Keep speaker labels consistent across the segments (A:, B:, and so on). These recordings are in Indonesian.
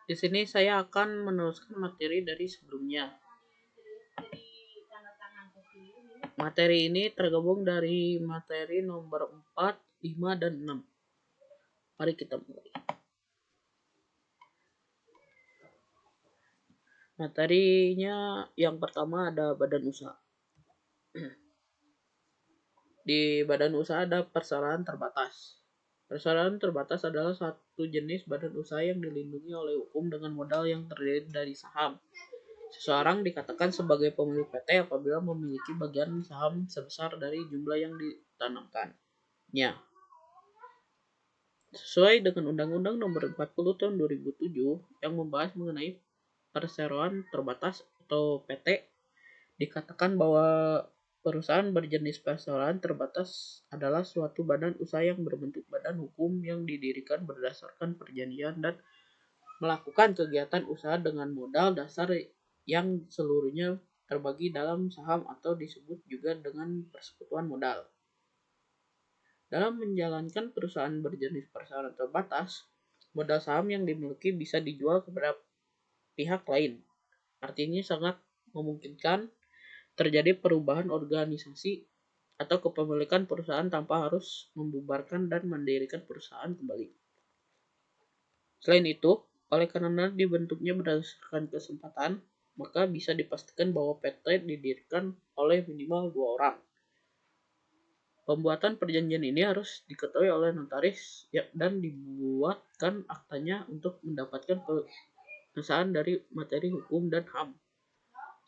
A: Di sini saya akan meneruskan materi dari sebelumnya. Materi ini tergabung dari materi nomor 4, 5, dan 6. Mari kita mulai. Materinya yang pertama ada badan usaha. Di badan usaha ada persamaan terbatas. Persamaan terbatas adalah satu jenis badan usaha yang dilindungi oleh hukum dengan modal yang terdiri dari saham. Seseorang dikatakan sebagai pemilik PT apabila memiliki bagian saham sebesar dari jumlah yang ditanamkannya. Sesuai dengan Undang-Undang Nomor 40 Tahun 2007 yang membahas mengenai perseroan terbatas atau PT, dikatakan bahwa perusahaan berjenis perseroan terbatas adalah suatu badan usaha yang berbentuk badan hukum yang didirikan berdasarkan perjanjian dan melakukan kegiatan usaha dengan modal dasar yang seluruhnya terbagi dalam saham atau disebut juga dengan persekutuan modal. Dalam menjalankan perusahaan berjenis perseroan terbatas, modal saham yang dimiliki bisa dijual kepada pihak lain. Artinya sangat memungkinkan terjadi perubahan organisasi atau kepemilikan perusahaan tanpa harus membubarkan dan mendirikan perusahaan kembali. Selain itu, oleh karena dibentuknya berdasarkan kesempatan, maka bisa dipastikan bahwa PT didirikan oleh minimal 2 orang. Pembuatan perjanjian ini harus diketahui oleh notaris dan dibuatkan aktanya untuk mendapatkan pengesahan dari materi hukum dan HAM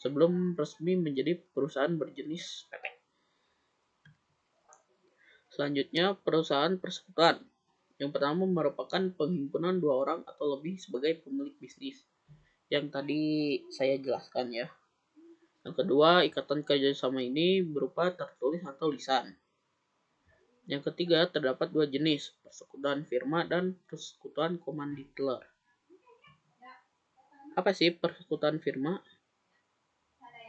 A: sebelum resmi menjadi perusahaan berjenis PT. Selanjutnya, perusahaan persekutuan. Yang pertama merupakan penghimpunan 2 orang atau lebih sebagai pemilik bisnis, yang tadi saya jelaskan ya. Yang kedua, ikatan kerjasama ini berupa tertulis atau lisan. Yang ketiga, terdapat 2 jenis, persekutuan firma dan persekutuan komanditer. Apa sih persekutuan firma?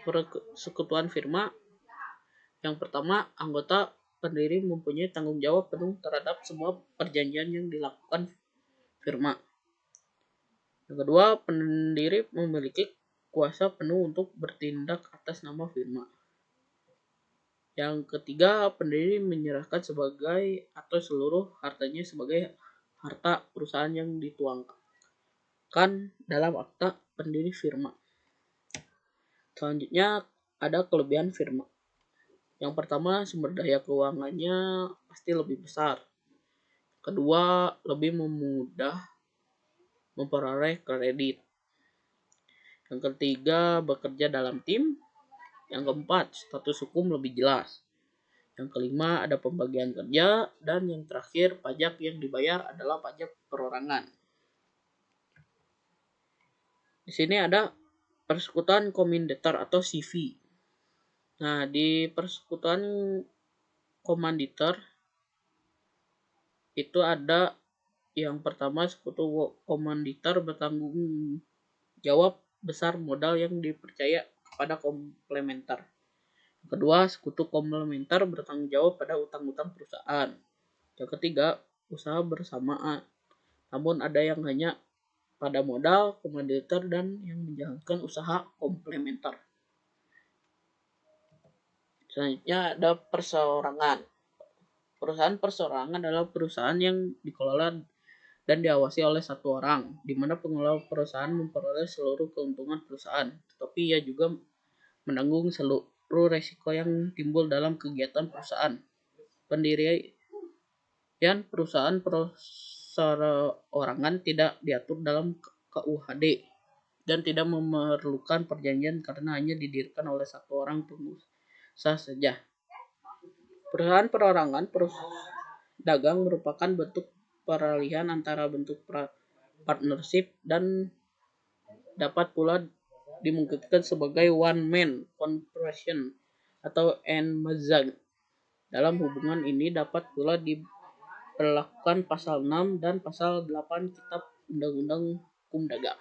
A: Persekutuan firma yang pertama, anggota pendiri mempunyai tanggung jawab penuh terhadap semua perjanjian yang dilakukan firma. Yang kedua, pendiri memiliki kuasa penuh untuk bertindak atas nama firma. Yang ketiga, pendiri menyerahkan sebagai atau seluruh hartanya sebagai harta perusahaan yang dituangkan dalam akta pendiri firma. Selanjutnya, ada kelebihan firma. Yang pertama, sumber daya keuangannya pasti lebih besar. Kedua, lebih memudah memperoleh kredit. Yang ketiga, bekerja dalam tim. Yang keempat, status hukum lebih jelas. Yang kelima, ada pembagian kerja. Dan yang terakhir, pajak yang dibayar adalah pajak perorangan. Di sini ada persekutuan komanditer atau CV. Nah, di persekutuan komanditer itu ada yang pertama, sekutu komanditer bertanggung jawab besar modal yang dipercaya kepada komplementer. Kedua, sekutu komplementer bertanggung jawab pada utang-utang perusahaan. Yang ketiga, usaha bersamaan. Namun ada yang hanya pada modal komanditer dan yang menjalankan usaha komplementer. Selanjutnya ada perseorangan. Perusahaan perseorangan adalah perusahaan yang dikelola dan diawasi oleh satu orang, di mana pengelola perusahaan memperoleh seluruh keuntungan perusahaan, tetapi ia juga menanggung seluruh resiko yang timbul dalam kegiatan perusahaan. Pendirian perusahaan perseorangan tidak diatur dalam KUHD dan tidak memerlukan perjanjian karena hanya didirikan oleh satu orang pengusaha saja. Perusahaan perorangan dagang merupakan bentuk peralihan antara bentuk partnership dan dapat pula dimungkinkan sebagai one man corporation atau en-mazag. Dalam hubungan ini dapat pula diperlakukan pasal 6 dan pasal 8 Kitab Undang-Undang Hukum Dagang.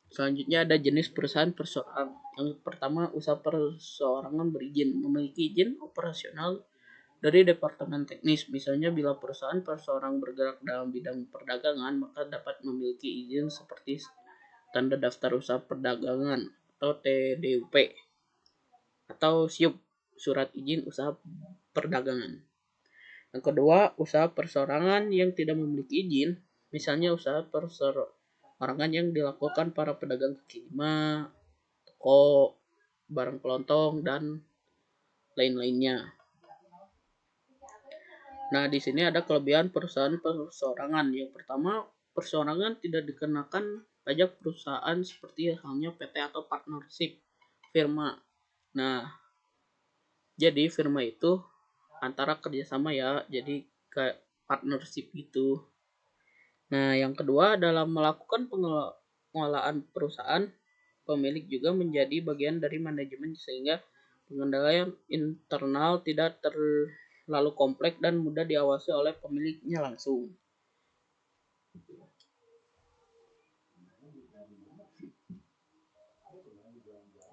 A: Selanjutnya ada jenis perusahaan perseorangan. Yang pertama, usaha perseorangan berizin, memiliki izin operasional dari departemen teknis. Misalnya bila perusahaan seseorang bergerak dalam bidang perdagangan, maka dapat memiliki izin seperti tanda daftar usaha perdagangan atau TDUP atau SIUP, surat izin usaha perdagangan. Yang kedua, usaha perseorangan yang tidak memiliki izin, misalnya usaha perseorangan yang dilakukan para pedagang kaki lima, toko, barang kelontong, dan lain-lainnya. Nah, di sini ada kelebihan perusahaan perseorangan. Yang pertama, perseorangan tidak dikenakan pajak perusahaan seperti halnya PT atau partnership firma. Nah, jadi firma itu antara kerjasama ya, jadi kayak partnership gitu. Nah, yang kedua, dalam melakukan pengelolaan perusahaan, pemilik juga menjadi bagian dari manajemen sehingga pengendalian internal tidak terlalu kompleks dan mudah diawasi oleh pemiliknya langsung.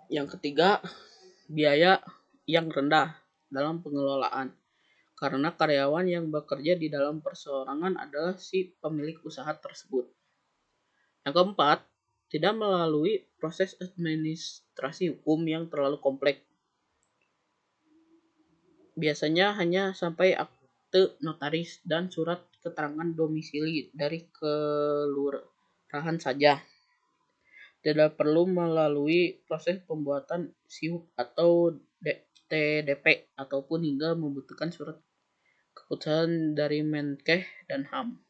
A: Yang ketiga, biaya yang rendah dalam pengelolaan. Karena karyawan yang bekerja di dalam perseorangan adalah si pemilik usaha tersebut. Yang keempat, tidak melalui proses administrasi hukum yang terlalu kompleks. Biasanya hanya sampai akte notaris dan surat keterangan domisili dari kelurahan saja. Tidak perlu melalui proses pembuatan SIUP atau TDP ataupun hingga membutuhkan surat keputusan dari Menkes dan HAM.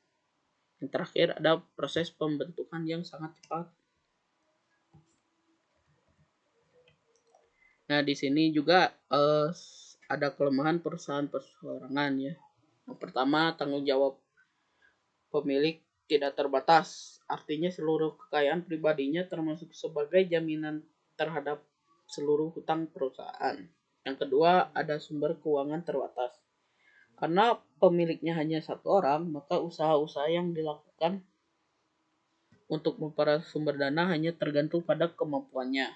A: Yang terakhir ada proses pembentukan yang sangat cepat. Nah, di sini juga ada kelemahan perusahaan perseorangan ya. Yang pertama, tanggung jawab pemilik tidak terbatas. Artinya seluruh kekayaan pribadinya termasuk sebagai jaminan terhadap seluruh hutang perusahaan. Yang kedua, ada sumber keuangan terbatas. Karena pemiliknya hanya satu orang, maka usaha-usaha yang dilakukan untuk memperoleh sumber dana hanya tergantung pada kemampuannya.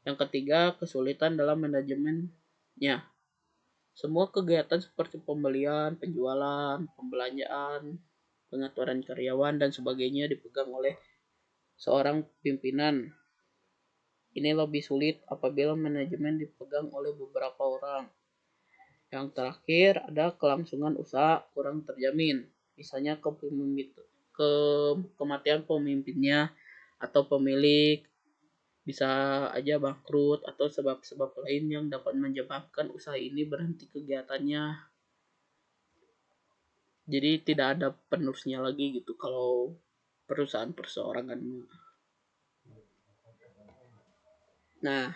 A: Yang ketiga, kesulitan dalam manajemennya. Semua kegiatan seperti pembelian, penjualan, pembelanjaan, pengaturan karyawan, dan sebagainya dipegang oleh seorang pimpinan. Ini lebih sulit apabila manajemen dipegang oleh beberapa orang. Yang terakhir, ada kelangsungan usaha kurang terjamin. Misalnya kematian pemimpinnya atau pemilik, bisa aja bangkrut atau sebab-sebab lain yang dapat menyebabkan usaha ini berhenti kegiatannya. Jadi tidak ada penerusnya lagi gitu kalau perusahaan perseorangan. Nah,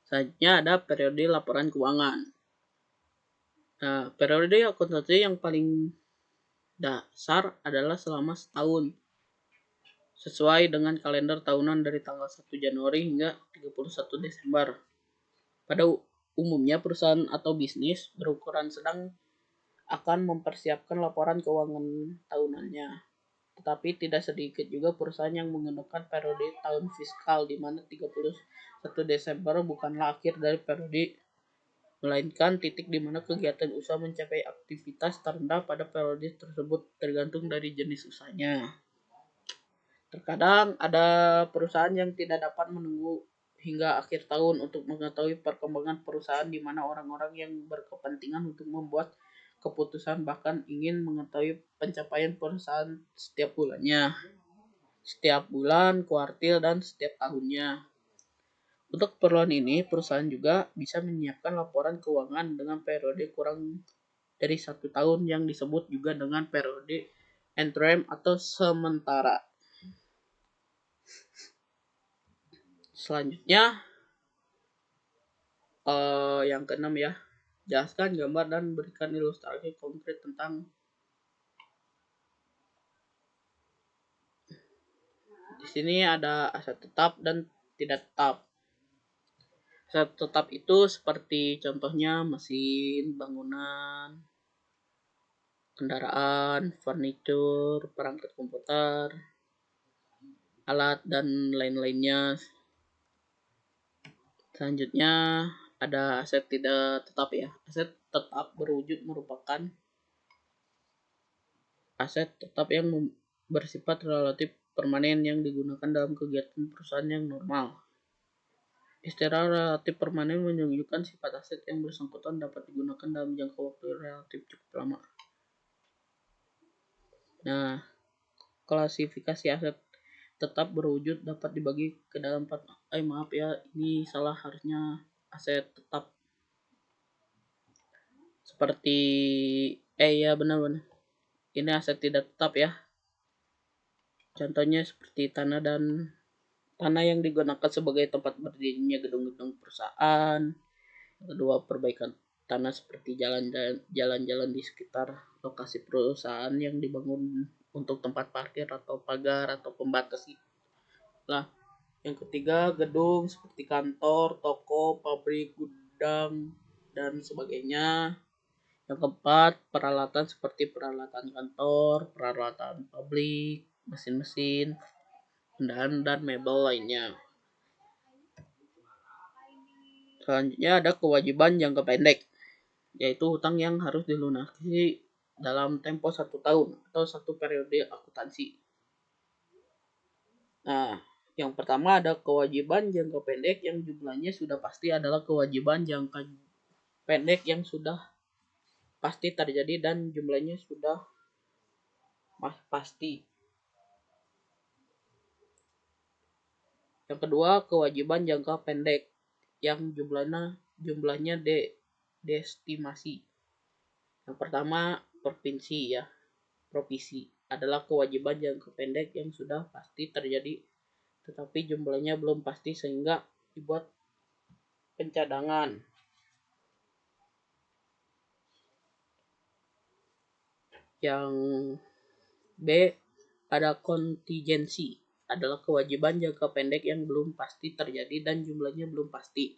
A: selanjutnya ada periode laporan keuangan. Nah, periode akuntansi yang paling dasar adalah selama setahun. Sesuai dengan kalender tahunan dari tanggal 1 Januari hingga 31 Desember. Pada umumnya perusahaan atau bisnis berukuran sedang akan mempersiapkan laporan keuangan tahunannya. Tetapi tidak sedikit juga perusahaan yang menggunakan periode tahun fiskal di mana 31 Desember bukanlah akhir dari periode, melainkan titik di mana kegiatan usaha mencapai aktivitas terendah pada periode tersebut tergantung dari jenis usahanya. Terkadang ada perusahaan yang tidak dapat menunggu hingga akhir tahun untuk mengetahui perkembangan perusahaan di mana orang-orang yang berkepentingan untuk membuat keputusan bahkan ingin mengetahui pencapaian perusahaan setiap bulannya, setiap bulan, kuartil, dan setiap tahunnya. Untuk keperluan ini, perusahaan juga bisa menyiapkan laporan keuangan dengan periode kurang dari 1 tahun yang disebut juga dengan periode interim atau sementara. Selanjutnya, yang keenam ya, jelaskan gambar dan berikan ilustrasi konkret tentang. Di sini ada aset tetap dan tidak tetap. Aset tetap itu seperti contohnya mesin, bangunan, kendaraan, furnitur, perangkat komputer, alat, dan lain-lainnya. Selanjutnya ada aset tidak tetap ya. Aset tetap berwujud merupakan aset tetap yang bersifat relatif permanen yang digunakan dalam kegiatan perusahaan yang normal. Istilah relatif permanen menunjukkan sifat aset yang bersangkutan dapat digunakan dalam jangka waktu relatif cukup lama. Nah, klasifikasi aset tetap berwujud dapat dibagi ke dalam 4. Maaf ya, ini salah, harusnya aset tetap. Seperti ya benar-benar. Ini aset tidak tetap ya. Contohnya seperti tanah yang digunakan sebagai tempat berdirinya gedung-gedung perusahaan. Kedua, perbaikan tanah seperti jalan-jalan di sekitar lokasi perusahaan yang dibangun untuk tempat parkir atau pagar atau pembatas. Nah, yang ketiga, gedung seperti kantor, toko, pabrik, gudang, dan sebagainya. Yang keempat, peralatan seperti peralatan kantor, peralatan pabrik, mesin-mesin, dan mebel lainnya. Selanjutnya ada kewajiban jangka pendek, yaitu hutang yang harus dilunasi dalam tempo 1 tahun atau 1 periode akuntansi. Nah, yang pertama ada kewajiban jangka pendek yang jumlahnya sudah pasti adalah kewajiban jangka pendek yang sudah pasti terjadi dan jumlahnya sudah pasti. Yang kedua, kewajiban jangka pendek yang jumlahnya deestimasi. Yang pertama, provisi adalah kewajiban jangka pendek yang sudah pasti terjadi tetapi jumlahnya belum pasti sehingga dibuat pencadangan. Yang B, ada kontingensi, adalah kewajiban jangka pendek yang belum pasti terjadi dan jumlahnya belum pasti.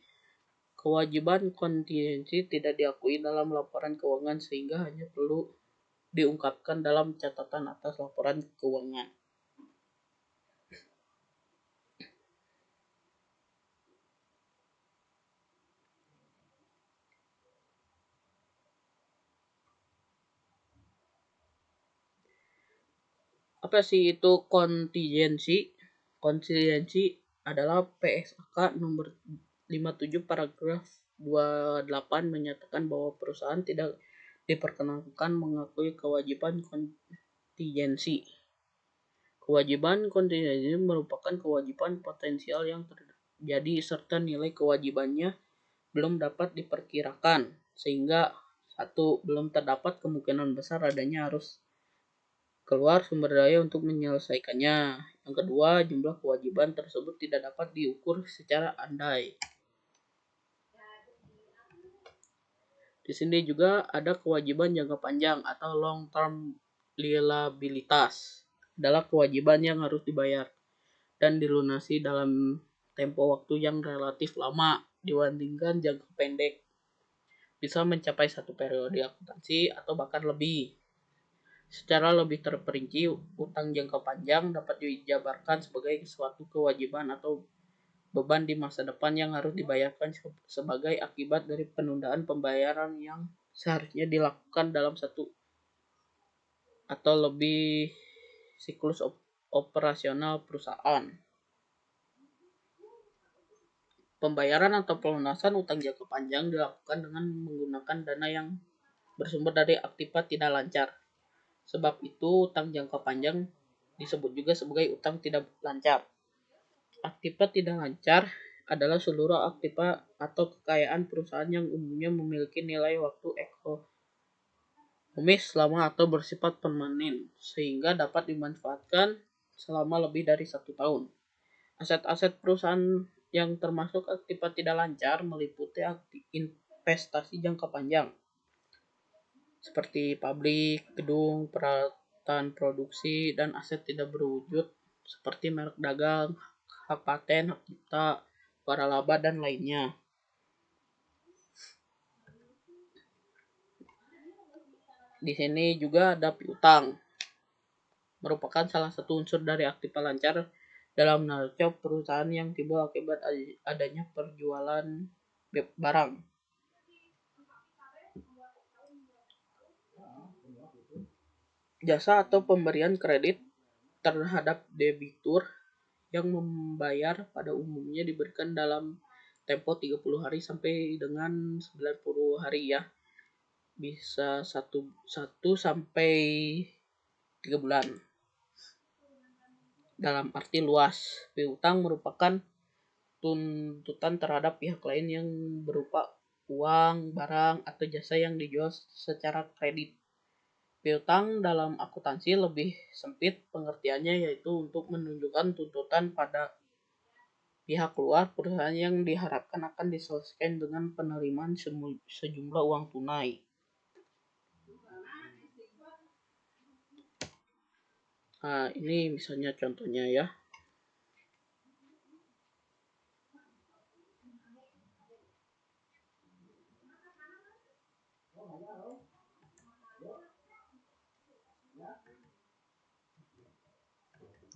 A: Kewajiban kontingensi tidak diakui dalam laporan keuangan sehingga hanya perlu diungkapkan dalam catatan atas laporan keuangan. Apa sih itu kontingensi? Kontingensi adalah PSAK nomor 57 paragraf 28 menyatakan bahwa perusahaan tidak diperkenankan mengakui kewajiban kontingensi. Kewajiban kontingensi merupakan kewajiban potensial yang terjadi serta nilai kewajibannya belum dapat diperkirakan, sehingga 1. Belum terdapat kemungkinan besar adanya harus keluar sumber daya untuk menyelesaikannya. Yang kedua, jumlah kewajiban tersebut tidak dapat diukur secara andai. Di sini juga ada kewajiban jangka panjang atau long term liabilitas. Adalah kewajiban yang harus dibayar dan dilunasi dalam tempo waktu yang relatif lama dibandingkan jangka pendek. Bisa mencapai 1 periode akuntansi atau bahkan lebih. Secara lebih terperinci, utang jangka panjang dapat dijabarkan sebagai suatu kewajiban atau beban di masa depan yang harus dibayarkan sebagai akibat dari penundaan pembayaran yang seharusnya dilakukan dalam 1 atau lebih siklus operasional perusahaan. Pembayaran atau pelunasan utang jangka panjang dilakukan dengan menggunakan dana yang bersumber dari aktiva tidak lancar. Sebab itu, utang jangka panjang disebut juga sebagai utang tidak lancar. Aktiva tidak lancar adalah seluruh aktiva atau kekayaan perusahaan yang umumnya memiliki nilai waktu ekonomis lama atau bersifat permanen, sehingga dapat dimanfaatkan selama lebih dari 1 tahun. Aset-aset perusahaan yang termasuk aktiva tidak lancar meliputi investasi jangka panjang, seperti pabrik, gedung, peralatan produksi, dan aset tidak berwujud seperti merek dagang, hak paten, hak cipta, waralaba, dan lainnya. Di sini juga ada piutang, merupakan salah satu unsur dari aktiva lancar dalam neraca perusahaan yang timbul akibat adanya perjualan barang. jasa atau pemberian kredit terhadap debitur yang membayar pada umumnya diberikan dalam tempo 30 hari sampai dengan 90 hari ya. Bisa satu sampai 3 bulan. Dalam arti luas, piutang merupakan tuntutan terhadap pihak lain yang berupa uang, barang, atau jasa yang dijual secara kredit. Piutang dalam akuntansi lebih sempit pengertiannya, yaitu untuk menunjukkan tuntutan pada pihak luar perusahaan yang diharapkan akan diselesaikan dengan penerimaan sejumlah uang tunai. Nah, ini misalnya contohnya ya.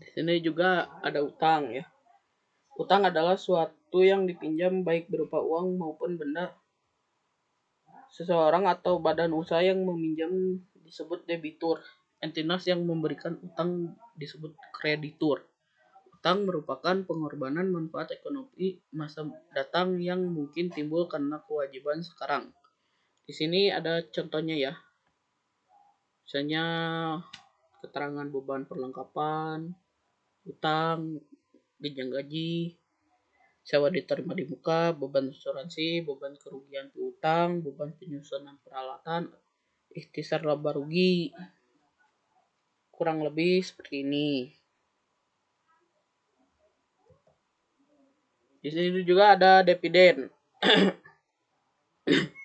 A: Di sini juga ada utang ya. Utang adalah suatu yang dipinjam baik berupa uang maupun benda. Seseorang atau badan usaha yang meminjam disebut debitur. Entitas yang memberikan utang disebut kreditur. Utang merupakan pengorbanan manfaat ekonomi masa datang yang mungkin timbul karena kewajiban sekarang. Di sini ada contohnya ya. Misalnya keterangan beban perlengkapan, utang, jenjang gaji, sewa diterima di muka, beban asuransi, beban kerugian piutang, beban penyusunan peralatan, ikhtisar laba rugi. Kurang lebih seperti ini. Di sini juga ada dividen.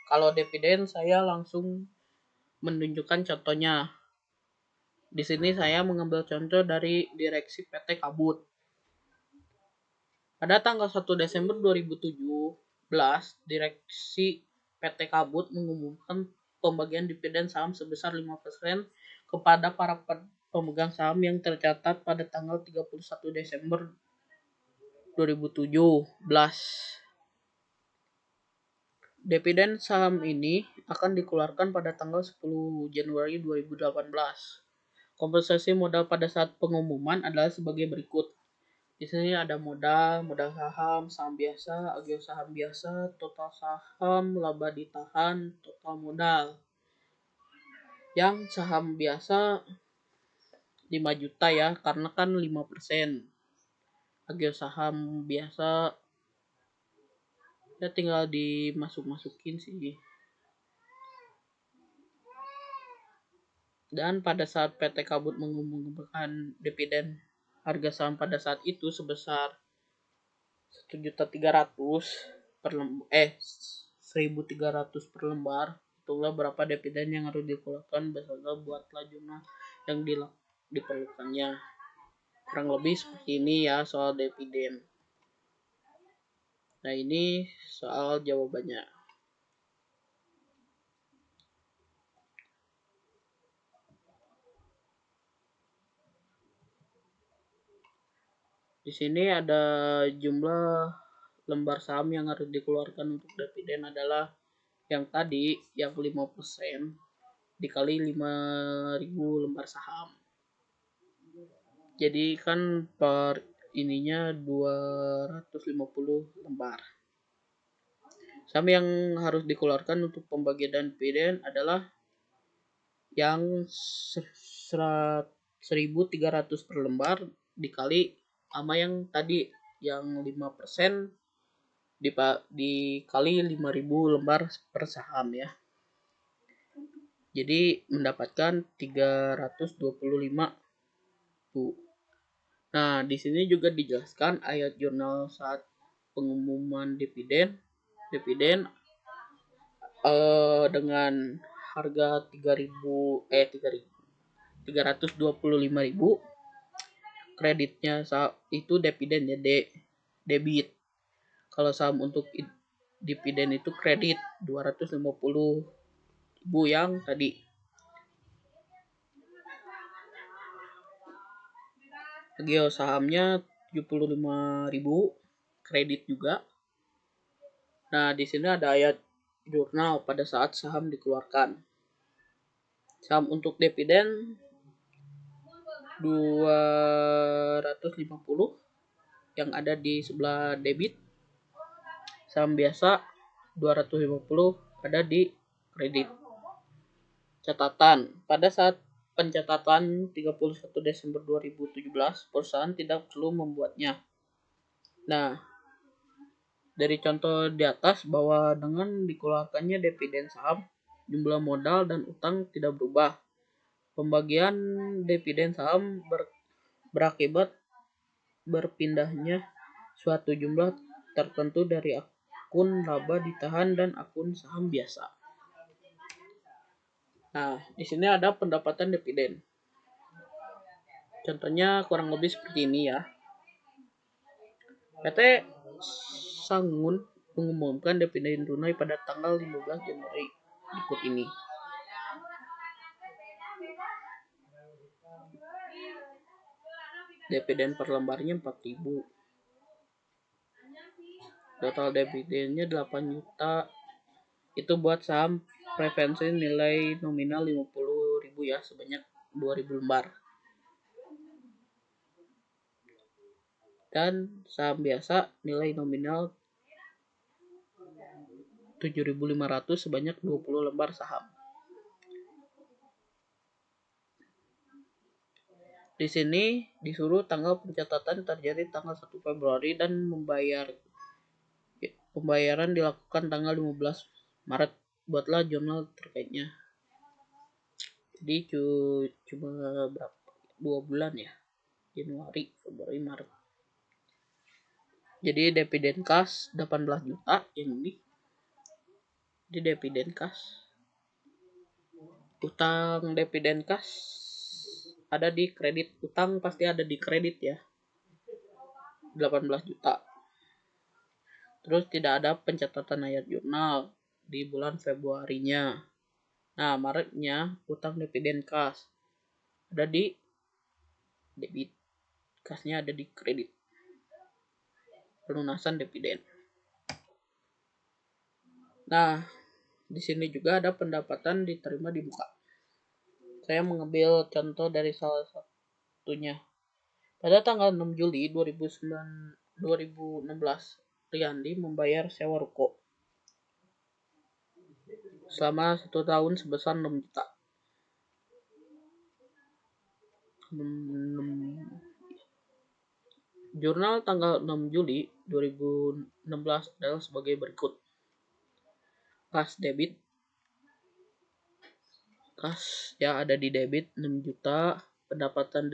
A: Kalau dividen saya langsung menunjukkan contohnya. Di sini saya mengambil contoh dari direksi PT Kabut. Pada tanggal 1 Desember 2017, direksi PT Kabut mengumumkan pembagian dividen saham sebesar 5% kepada para pemegang saham yang tercatat pada tanggal 31 Desember 2017. Dividen saham ini akan dikeluarkan pada tanggal 10 Januari 2018. Kompensasi modal pada saat pengumuman adalah sebagai berikut. Di sini ada modal saham, saham biasa, agio saham biasa, total saham, laba ditahan, total modal. Yang saham biasa 5 juta ya, karena kan 5%. Agio saham biasa ya tinggal dimasuk-masukin sih. Dan pada saat PT Kabut mengumumkan dividen harga saham pada saat itu sebesar 1.300.000 per 1.300 per lembar. Itulah berapa dividen yang harus dikeluarkan beserta buatlah jumlah yang diperlukannya. Kurang lebih seperti ini ya soal dividen. Nah, ini soal jawabannya. Di sini ada jumlah lembar saham yang harus dikeluarkan untuk dividen adalah yang tadi yang 5% dikali 5.000 lembar saham. Jadi kan per ininya 250 lembar. Saham yang harus dikeluarkan untuk pembagian dividen adalah yang 1.300 per lembar dikali sama yang tadi yang 5% dikali 5.000 lembar per saham ya. Jadi mendapatkan 325 tuh. Nah, di sini juga dijelaskan ayat jurnal saat pengumuman dividen dengan harga 325.000 kreditnya itu dividen ya debit. Kalau saham untuk dividen itu kredit 250.000 yang tadi. Agio sahamnya 75.000 kredit juga. Nah, di sini ada ayat jurnal pada saat saham dikeluarkan. Saham untuk dividen 250 yang ada di sebelah debit, saham biasa 250 ada di kredit. Catatan, pada saat pencatatan 31 Desember 2017, perusahaan tidak perlu membuatnya. Nah, dari contoh di atas bahwa dengan dikeluarkannya dividen saham, jumlah modal dan utang tidak berubah. Pembagian dividen saham berakibat berpindahnya suatu jumlah tertentu dari akun laba ditahan dan akun saham biasa. Nah, di sini ada pendapatan dividen. Contohnya kurang lebih seperti ini ya. PT Sangun mengumumkan dividen tunai pada tanggal 15 Januari berikut ini. Dividen per lembarnya 4.000. Total dividennya 8 juta. Itu buat saham preferensi nilai nominal 50.000 ya, sebanyak 2.000 lembar. Dan saham biasa nilai nominal 7.500 sebanyak 20 lembar saham. Di sini disuruh tanggal pencatatan terjadi tanggal 1 Februari dan pembayaran dilakukan tanggal 15 Maret. Buatlah jurnal terkaitnya. Jadi cuma berapa? 2 bulan ya. Januari, Februari, Maret. Jadi dividen kas 18 juta yang ini. Di dividen kas. Utang dividen kas ada di kredit. Utang pasti ada di kredit ya. 18 juta. Terus tidak ada pencatatan ayat jurnal di bulan Februarinya. Nah, Maretnya utang dividen kas ada di debit. Kasnya ada di kredit. Pelunasan dividen. Nah, di sini juga ada pendapatan diterima di muka. Saya mengambil contoh dari salah satunya. Pada tanggal 6 Juli 2016, Riyandi membayar sewa ruko selama 1 tahun sebesar 6 juta. Jurnal tanggal 6 Juli 2016 adalah sebagai berikut. Kas debit. Kas ya ada di debit 6 juta. Pendapatan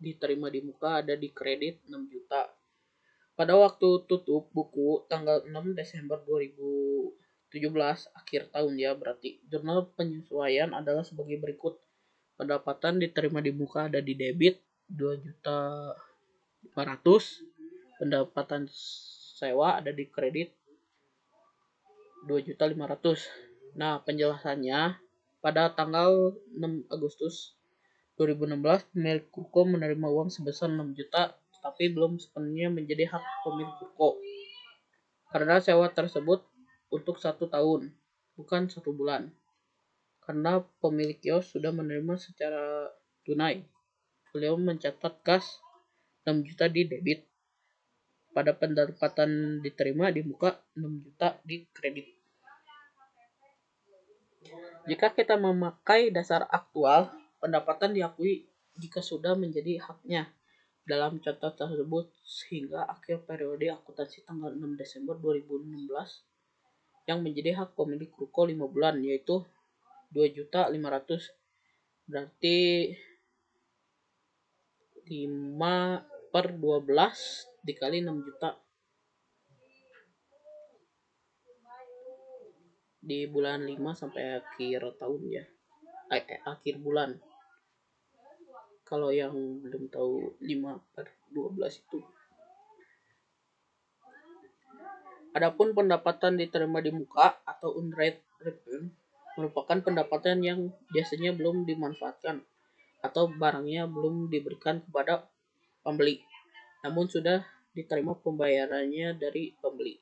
A: diterima di muka ada di kredit 6 juta. Pada waktu tutup buku tanggal 6 Desember 2017 akhir tahun ya, berarti jurnal penyesuaian adalah sebagai berikut. Pendapatan diterima di muka ada di debit 2.500.000. Pendapatan sewa ada di kredit 2.500.000. Nah, penjelasannya pada tanggal 6 Agustus 2016 pemilik ruko menerima uang sebesar 6 juta tapi belum sepenuhnya menjadi hak pemilik ruko. Karena sewa tersebut untuk 1 tahun, bukan 1 bulan. Karena pemilik kios sudah menerima secara tunai. Beliau mencatat kas 6 juta di debit. Pada pendapatan diterima di muka 6 juta di kredit. Jika kita memakai dasar aktual, pendapatan diakui jika sudah menjadi haknya. Dalam contoh tersebut, sehingga akhir periode akuntansi tanggal 6 Desember 2016 yang menjadi hak pemilik ruko 5 bulan, yaitu 2.500.000. Berarti 5/12 dikali 6 juta. Di bulan 5 sampai akhir tahun ya. Akhir bulan. Kalau yang belum tahu 5/12 itu. Adapun pendapatan diterima di muka atau unread return merupakan pendapatan yang biasanya belum dimanfaatkan atau barangnya belum diberikan kepada pembeli, namun sudah diterima pembayarannya dari pembeli.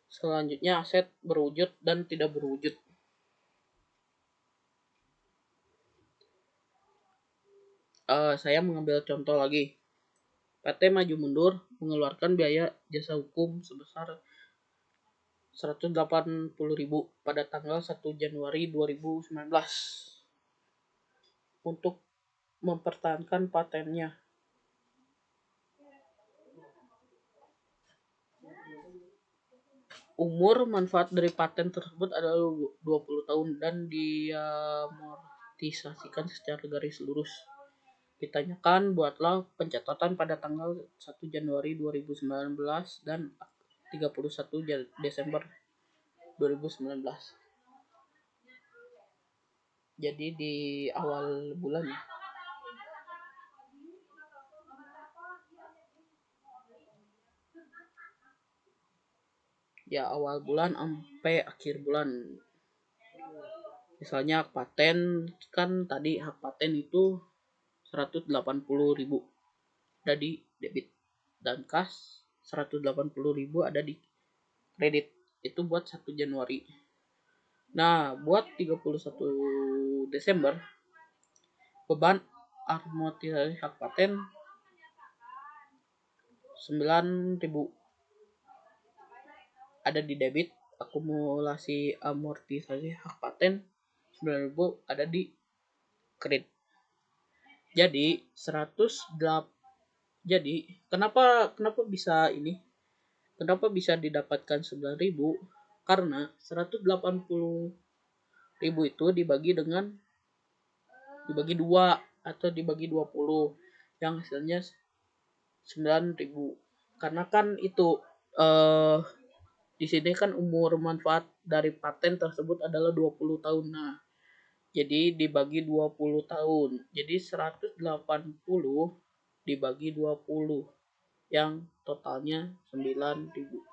A: Selanjutnya aset berwujud dan tidak berwujud. Saya mengambil contoh lagi. PT Maju Mundur mengeluarkan biaya jasa hukum sebesar 180.000 pada tanggal 1 Januari 2019 untuk mempertahankan patennya. Umur manfaat dari paten tersebut adalah 20 tahun dan diamortisasikan secara garis lurus. Ditanyakan, buatlah pencatatan pada tanggal 1 Januari 2019 dan 31 Desember 2019. Jadi di awal bulan ya awal bulan sampai akhir bulan. Misalnya paten kan tadi hak paten itu 180.000 ada di debit dan kas 180.000 ada di kredit. Itu buat 1 Januari. Nah, buat 31 Desember beban amortisasi hak paten 9.000 ada di debit, akumulasi amortisasi hak paten 9.000 ada di kredit. Jadi 108. Jadi kenapa bisa ini? Kenapa bisa didapatkan 9.000? Karena 180.000 itu dibagi 2 atau dibagi 20 yang hasilnya 9.000. Karena kan itu di sini kan umur manfaat dari paten tersebut adalah 20 tahun. Nah, jadi dibagi 20 tahun. Jadi 180 dibagi 20 yang totalnya 9.000.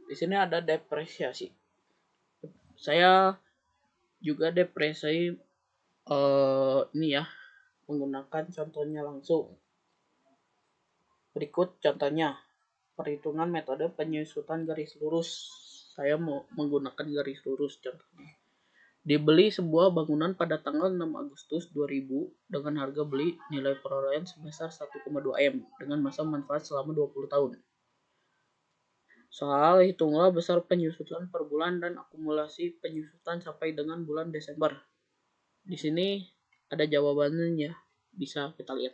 A: Di sini ada depresiasi. Saya juga depresiasi ini ya, menggunakan contohnya langsung. Berikut contohnya. Perhitungan metode penyusutan garis lurus. Saya mau menggunakan garis lurus contohnya. Dibeli sebuah bangunan pada tanggal 6 Agustus 2000 dengan harga beli nilai perolehan sebesar 1,2 M dengan masa manfaat selama 20 tahun. Soal hitunglah besar penyusutan per bulan dan akumulasi penyusutan sampai dengan bulan Desember. Di sini ada jawabannya, bisa kita lihat.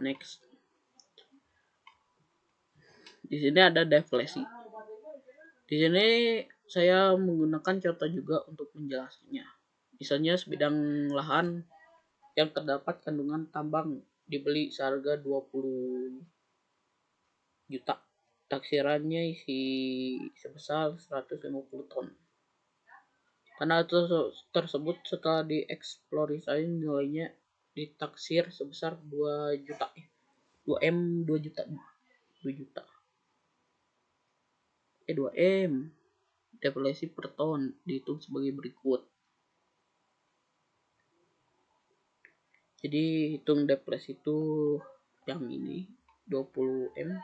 A: Next. Di sini ada deflasi. Di sini saya menggunakan contoh juga untuk menjelaskannya. Misalnya sebidang lahan yang terdapat kandungan tambang dibeli seharga 20 juta. Taksirannya isi sebesar 150 ton. Tanah tersebut setelah dieksplorasi nilainya ditaksir sebesar 2 juta. 2 juta. 2M. Deflasi per ton dihitung sebagai berikut. Jadi hitung deflasi itu yang ini 20M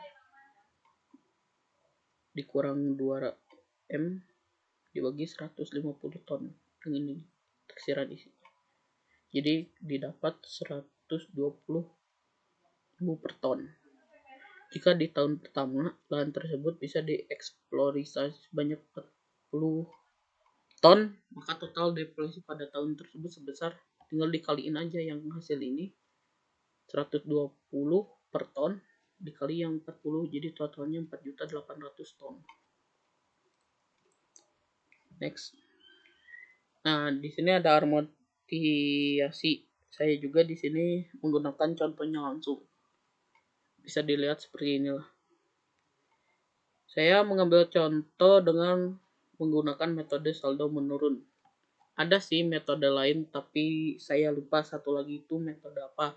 A: dikurang 2M dibagi 150 ton dengan ini taksiran isi. Jadi didapat 120.000 per ton. Jika di tahun pertama lahan tersebut bisa dieksplorasi sebanyak 40 ton, maka total deflasi pada tahun tersebut sebesar, tinggal dikaliin aja yang hasil ini 120 per ton dikali yang 40, jadi totalnya 4.800.000 ton. Next. Nah, di sini ada amortisasi. Saya juga di sini menggunakan contohnya langsung. Bisa dilihat seperti inilah. Saya mengambil contoh dengan menggunakan metode saldo menurun. Ada sih metode lain, tapi saya lupa satu lagi itu metode apa.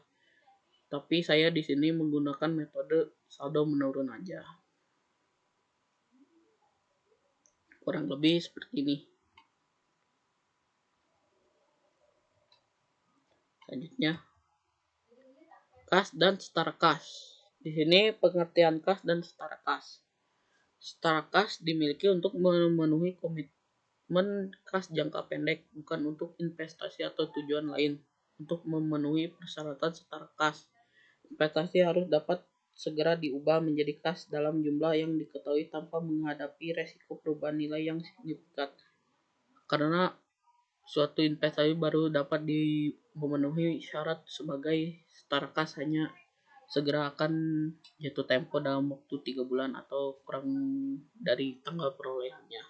A: Tapi saya di sini menggunakan metode saldo menurun aja. Kurang lebih seperti ini. Selanjutnya, kas dan setara kas. Di sini pengertian kas dan setara kas. Setara kas dimiliki untuk memenuhi komitmen kas jangka pendek, bukan untuk investasi atau tujuan lain. Untuk memenuhi persyaratan setara kas, investasi harus dapat segera diubah menjadi kas dalam jumlah yang diketahui tanpa menghadapi resiko perubahan nilai yang signifikan. Karena suatu investasi baru dapat memenuhi syarat sebagai setara kas hanya segera akan jatuh tempo dalam waktu 3 bulan atau kurang dari tanggal perolehannya.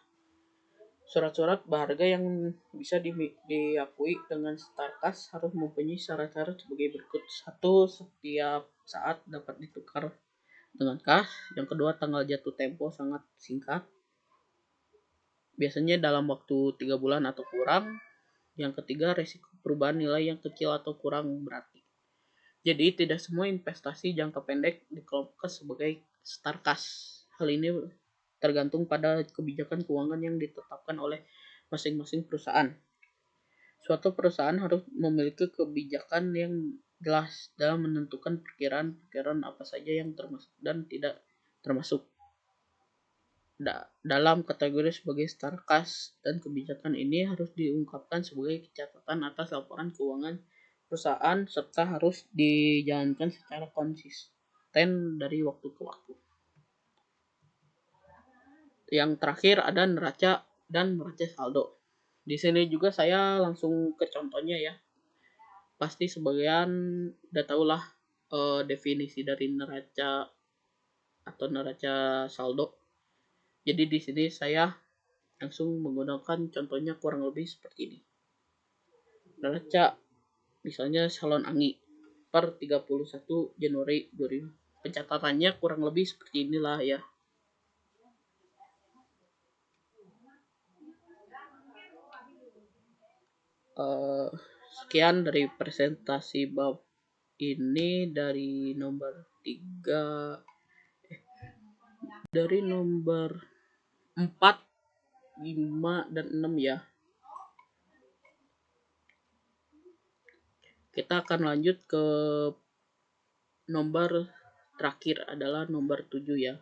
A: Surat-surat berharga yang bisa diakui dengan setara kas harus mempunyai syarat-syarat sebagai berikut. 1. Setiap saat dapat ditukar dengan kas. Yang kedua, tanggal jatuh tempo sangat singkat, biasanya dalam waktu 3 bulan atau kurang. Yang ketiga, resiko perubahan nilai yang kecil atau kurang berarti. Jadi tidak semua investasi jangka pendek dikelompokkan sebagai setara kas. Hal ini tergantung pada kebijakan keuangan yang ditetapkan oleh masing-masing perusahaan. Suatu perusahaan harus memiliki kebijakan yang jelas dalam menentukan perkiraan apa saja yang termasuk dan tidak termasuk dalam kategori sebagai setara kas, dan kebijakan ini harus diungkapkan sebagai catatan atas laporan keuangan perusahaan serta harus dijalankan secara konsisten dari waktu ke waktu. Yang terakhir ada neraca dan neraca saldo. Di sini juga saya langsung ke contohnya ya. Pasti sebagian udah tahulah definisi dari neraca atau neraca saldo. Jadi di sini saya langsung menggunakan contohnya kurang lebih seperti ini. Neraca misalnya Salon Angi per 31 Januari 2000. Pencatatannya kurang lebih seperti inilah ya. Sekian dari presentasi bab ini dari nomor 3 dari nomor 4, 5 dan 6 ya. Kita akan lanjut ke nomor terakhir adalah nomor 7 ya.